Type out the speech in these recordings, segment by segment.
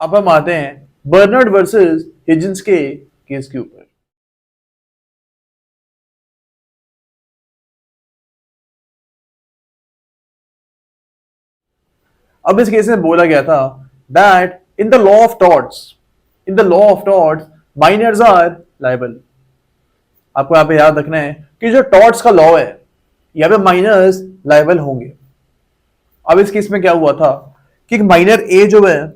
अब हम आते हैं बर्नर्ड वर्सेस हिगिंस के केस के ऊपर। अब इस केस में बोला गया था that in the law of torts minors are liable. आपको यहाँ पे याद रखना है कि जो टॉर्ट्स का लॉ है यहाँ पे माइनर्स लायबल होंगे। अब इस केस में क्या हुआ था कि माइनर ए जो है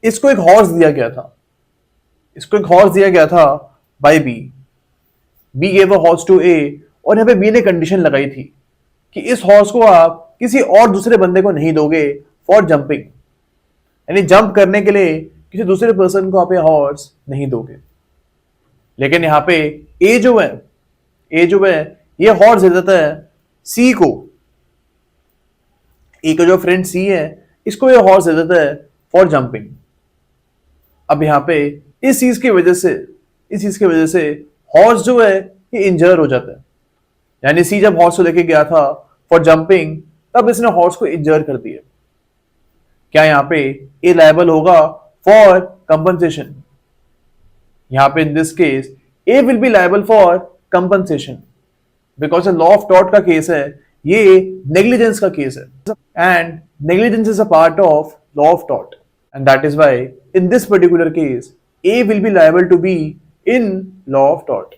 इसको एक हॉर्स दिया गया था, इसको एक हॉर्स दिया गया था by B gave a horse to A, और यहाँ पे बी ने कंडीशन लगाई थी कि इस हॉर्स को आप किसी और दूसरे बंदे को नहीं दोगे फॉर जंपिंग, यानी जंप करने के लिए किसी दूसरे पर्सन को आप ये हॉर्स नहीं दोगे। लेकिन यहाँ पे ए जो है ये हॉर्स दे देता है सी को, ए का जो फ्रेंड सी है इसको ये हॉर्स दे देता है फॉर जंपिंग। अब यहाँ पे इस चीज की वजह से हॉर्स जो है ये इंजर हो जाता है, यानी सी जब हॉर्स को लेके गया था फॉर जंपिंग तब इसने हॉर्स को इंजर कर दिया। क्या यहाँ पे ए लायबल होगा फॉर कंपनसेशन? यहाँ पे in this case A will be liable for compensation because law of tort का केस है, ये नेग्लिजेंस का केस है and negligence is a part of law of tort and that is why in this particular case A will be liable to be in law of tort.